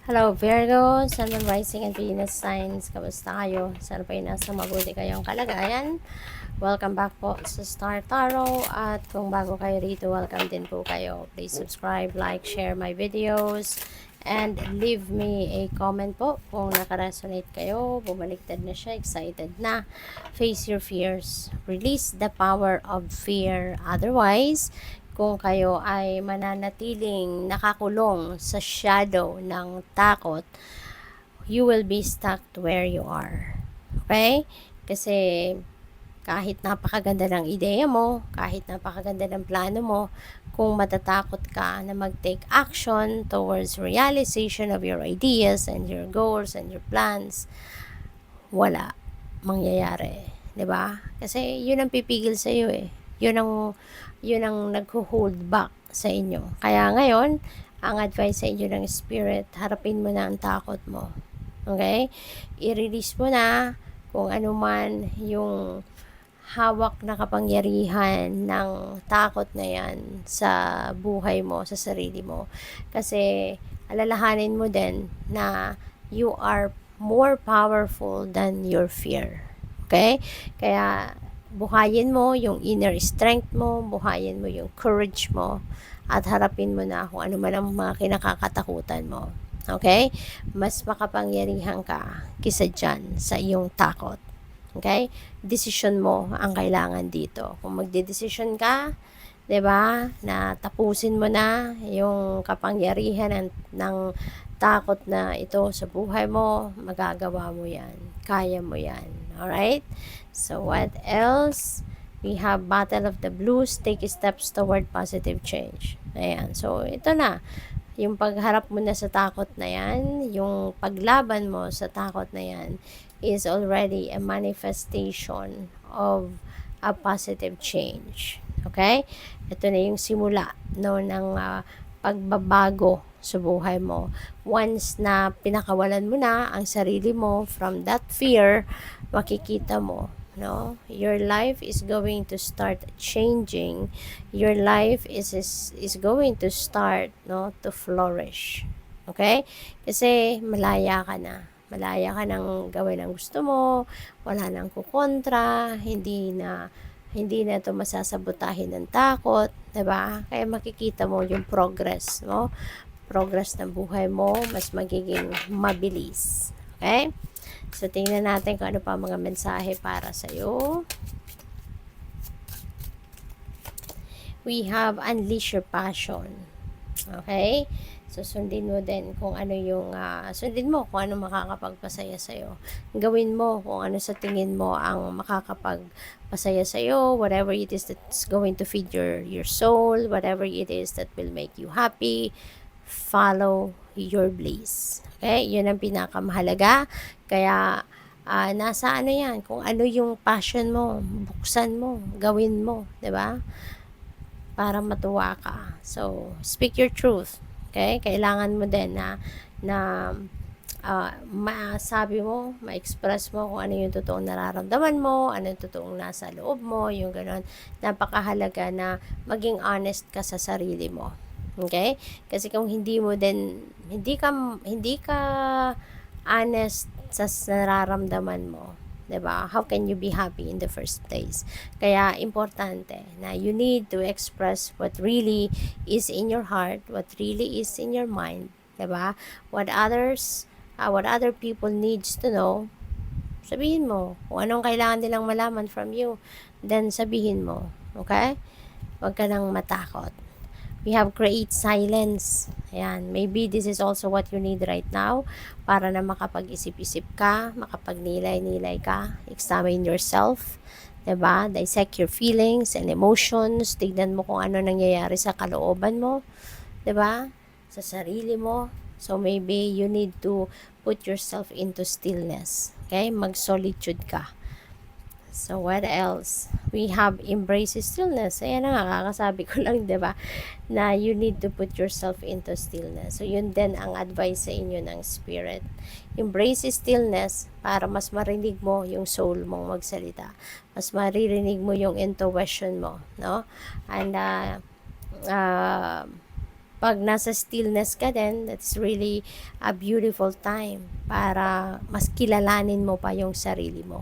Hello Virgo, Sun and Rising and Venus signs. Kamusta kayo? Sana po nasa mabuti kayong kalagayan. Welcome back po sa Star Tarot. At kung bago kayo rito, welcome din po kayo. Please subscribe, like, share my videos. And leave me a comment po kung nakaresonate kayo. Bumaliktad na siya, excited na. Face your fears. Release the power of fear. Otherwise, kung kayo ay mananatiling nakakulong sa shadow ng takot, you will be stuck where you are. Okay? Kasi kahit napakaganda ng ideya mo, kahit napakaganda ng plano mo, kung matatakot ka na mag-take action towards realization of your ideas and your goals and your plans, wala mangyayari. 'Di ba? Kasi yun ang pipigil sa iyo eh. Yun ang nagho-hold back sa inyo. Kaya ngayon, ang advice sa inyo ng spirit, harapin mo na ang takot mo. Okay? I-release mo na kung ano man yung hawak na kapangyarihan ng takot na yan sa buhay mo, sa sarili mo. Kasi alalahanin mo din na you are more powerful than your fear. Okay? Kaya buhayin mo yung inner strength mo, buhayin mo yung courage mo, at harapin mo na kung ano man ang mga kinakatakutan mo. Okay? Mas makapangyarihan ka kisa dyan sa iyong takot. Okay? Decision mo ang kailangan dito. Kung magde-decision ka, 'di ba? Na tapusin mo na yung kapangyarihan ng takot na ito sa buhay mo, magagawa mo 'yan. Kaya mo 'yan. All right? So what else? We have Battle of the Blues, take steps toward positive change. Ayan. So ito na. Yung pagharap mo na sa takot na yan, yung paglaban mo sa takot na yan, is already a manifestation of a positive change. Okay? Ito na yung simula no, ng pagbabago sa buhay mo. Once na pinakawalan mo na ang sarili mo from that fear, makikita mo, no, your life is going to start changing. Your life is going to start, no, to flourish. Okay? Kasi malaya ka na. Malaya ka nang gawin ang gusto mo, wala nang kukontra, hindi na ito masasabotahin ng takot, 'di ba? Kaya makikita mo yung progress, no? Progress ng buhay mo, mas magiging mabilis. Okay? So, tingnan natin kung ano pa mga mensahe para sa iyo. We have unleash your passion. Okay? So, sundin mo din kung ano yung, sundin mo kung ano makakapagpasaya sa'yo. Gawin mo kung ano sa tingin mo ang makakapagpasaya sa'yo, whatever it is that's going to feed your soul, whatever it is that will make you happy, follow your bliss. Okay? Yun ang pinakamahalaga. Kaya, nasa ano yan, kung ano yung passion mo, buksan mo, gawin mo, 'di ba? Para matuwa ka. So, speak your truth. Okay? Kailangan mo din na masabi mo, ma-express mo kung ano yung totoong nararamdaman mo, ano yung totoong nasa loob mo, yung gano'n. Napakahalaga na maging honest ka sa sarili mo. Okay? Kasi kung hindi ka honest sa nararamdaman mo, 'di ba? How can you be happy in the first place? Kaya importante na you need to express what really is in your heart, what really is in your mind, 'di ba? What other people needs to know, sabihin mo. Kung anong kailangan nilang malaman from you, then sabihin mo. Okay? Huwag ka nang matakot. We have create silence. Ayan, maybe this is also what you need right now para na makapag-isip-isip ka, makapagnilay-nilay ka, examine yourself, 'di ba? Dissect your feelings and emotions, tignan mo kung ano nangyayari sa kalooban mo, 'di ba? Sa sarili mo. So maybe you need to put yourself into stillness. Okay? Mag-solitude ka. So, what else? We have embrace stillness. Ayan na nga, kakasabi ko lang, di ba? Na you need to put yourself into stillness. So, yun din ang advice sa inyo ng spirit. Embrace stillness para mas marinig mo yung soul mong magsalita. Mas maririnig mo yung intuition mo, no? And, pag nasa stillness ka din, that's really a beautiful time para mas kilalanin mo pa yung sarili mo.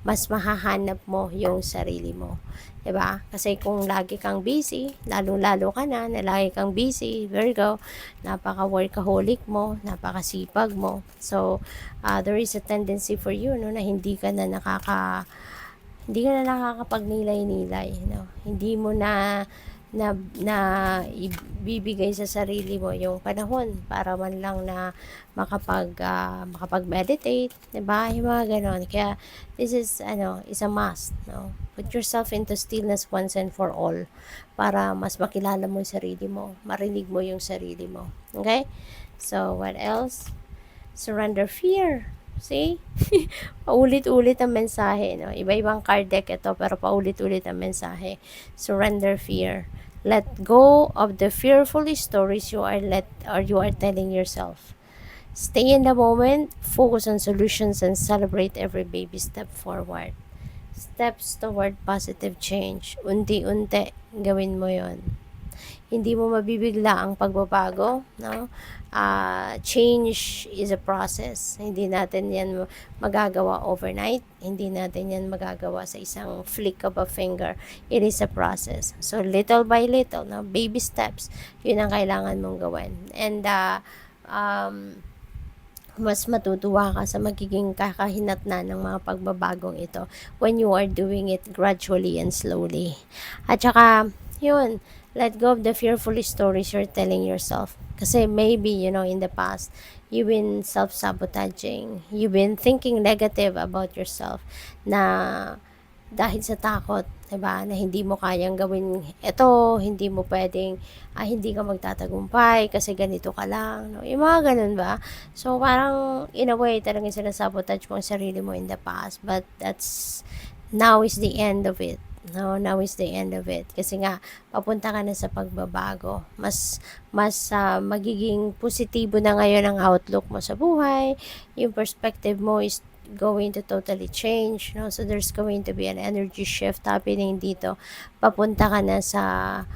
Mas mahahanap mo yung sarili mo. 'Di ba? Kasi kung lagi kang busy, lalo-lalo ka na lagi kang busy, Virgo, napaka-workaholic mo, napakasipag mo. So, there is a tendency for you, no, na hindi ka na nakakapagnilay-nilay, no? Hindi mo na ibibigay sa sarili mo yung panahon para man lang na makapag-meditate, 'di ba? Yung mga ganon. Kaya this is a must, no? Put yourself into stillness once and for all para mas makilala mo yung sarili mo, marinig mo yung sarili mo. Okay? So, what else? Surrender fear. See? Paulit-ulit ang mensahe, no? Iba-ibang card deck ito, pero paulit-ulit ang mensahe. Surrender fear. Let go of the fearful stories you are telling yourself. Stay in the moment, focus on solutions, and celebrate every baby step forward. Steps toward positive change. Unti-unti, gawin mo yon. Hindi mo mabibigla ang pagbabago, no? Change is a process. Hindi natin yan magagawa overnight. Hindi natin yan magagawa sa isang flick of a finger. It is a process. So, little by little, no? Baby steps, yun ang kailangan mong gawin. And, mas matutuwa ka sa magiging kakahinatnan ng mga pagbabagong ito when you are doing it gradually and slowly. At saka, yun, let go of the fearful stories you're telling yourself. Kasi maybe, in the past, you've been self-sabotaging. You've been thinking negative about yourself na dahil sa takot, diba, na hindi mo kayang gawin ito, hindi mo pwedeng, hindi ka magtatagumpay kasi ganito ka lang, no? Yung mga ganun ba? So, parang, in a way, talagang sinasabotage mo ang sarili mo in the past, but now is the end of it. No, now is the end of it. Kasi nga, papunta ka na sa pagbabago. Mas magiging positibo na ngayon ang outlook mo sa buhay. Yung perspective mo is going to totally change, no? So, there's going to be an energy shift happening dito. Papunta ka na sa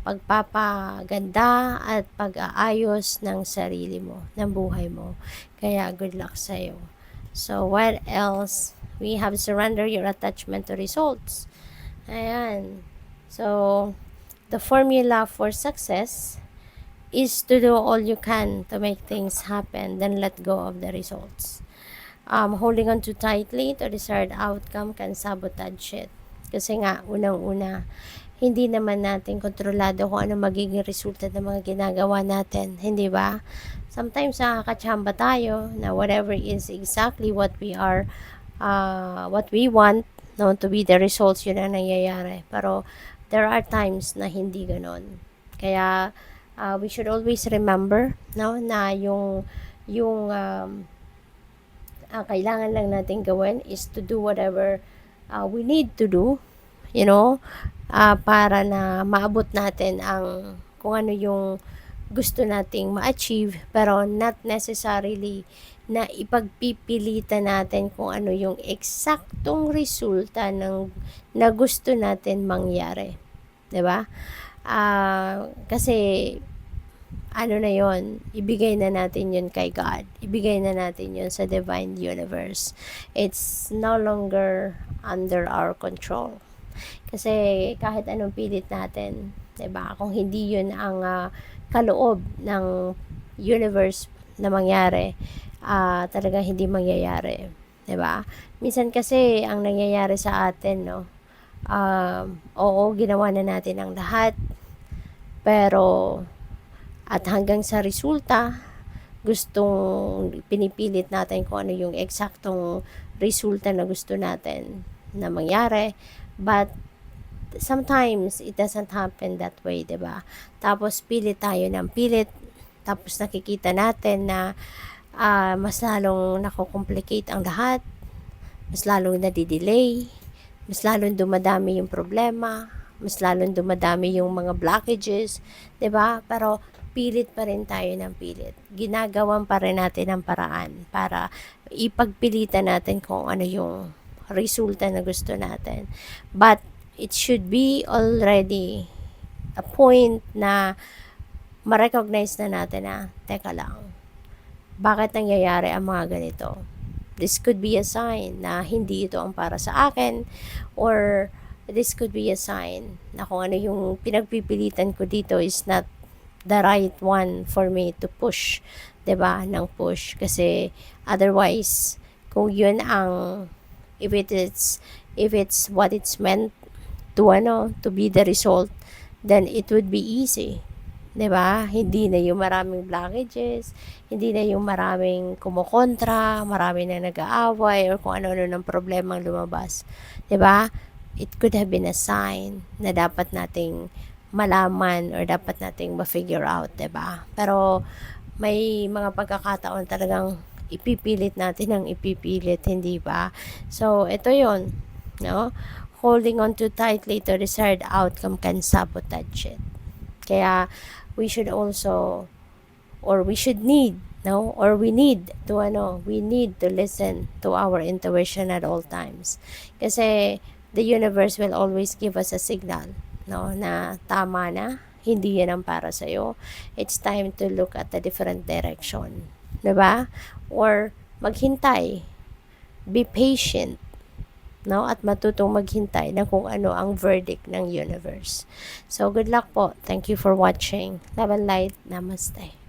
pagpapaganda at pag-aayos ng sarili mo, ng buhay mo. Kaya, good luck sa'yo. So, what else? We have surrender your attachment to results. Ayan. So, the formula for success is to do all you can to make things happen, then let go of the results. Holding on too tightly to desired outcome can sabotage it. Kasi nga, unang-una, hindi naman natin kontrolado kung ano magiging resulta ng mga ginagawa natin. Hindi ba? Sometimes nakakatsamba tayo na whatever is exactly what we want, no, to be the results, yun ang nangyayari. Pero there are times na hindi ganon. Kaya we should always remember, no, na yung kailangan lang natin gawin is to do whatever we need to do, para na maabot natin ang kung ano yung gusto nating ma-achieve, pero not necessarily na ipagpipilitan natin kung ano yung eksaktong resulta na gusto natin mangyari. 'Di ba? Kasi na yon, ibigay na natin yun kay God. Ibigay na natin yun sa divine universe. It's no longer under our control. Kasi kahit anong pilit natin, 'di ba? Kung hindi yun ang kaloob ng universe na mangyari, talagang hindi mangyayari, 'di ba? Minsan kasi ang nangyayari sa atin, no, oo, ginawa na natin ang lahat, pero at hanggang sa resulta, pinipilit natin kung ano yung eksaktong resulta na gusto natin na mangyari, but sometimes it doesn't happen that way, 'di ba? Tapos pilit tayo ng pilit, tapos nakikita natin na mas lalong nako-complicate ang lahat, mas lalong nadidelay, mas lalong dumadami yung problema, mas lalong dumadami yung mga blockages, 'di ba? Pero pilit pa rin tayo ng pilit. Ginagawan pa rin natin ang paraan para ipagpilitan natin kung ano yung resulta na gusto natin. But it should be already a point na ma-recognize na natin na, teka lang, bakit nangyayari ang mga ganito? This could be a sign na hindi ito ang para sa akin, or this could be a sign na kung ano yung pinagpipilitan ko dito is not the right one for me to push, 'di ba? Ng push kasi otherwise kung yun ang if it's what it's meant to be the result, then it would be easy. 'Di ba? Hindi na yung maraming blockages, hindi na yung maraming kumukontra, marami na nag-aaway or kung ano-ano ng problemang lumabas. 'Di ba? It could have been a sign na dapat nating malaman or dapat nating ma-figure out, 'di ba? Pero may mga pagkakataon talagang ipipilit natin ang ipipilit, hindi ba? So, ito 'yon, no? Holding on too tightly to desired outcome can sabotage it. Kaya we should also or we should need no or we need to listen to our intuition at all times, kasi the universe will always give us a signal, no, na tama na, hindi yan ang para sa iyo, it's time to look at a different direction, 'di ba? Or maghintay, be patient, no, at matutong maghintay na kung ano ang verdict ng universe. So good luck po, thank you for watching. Love and light, namaste.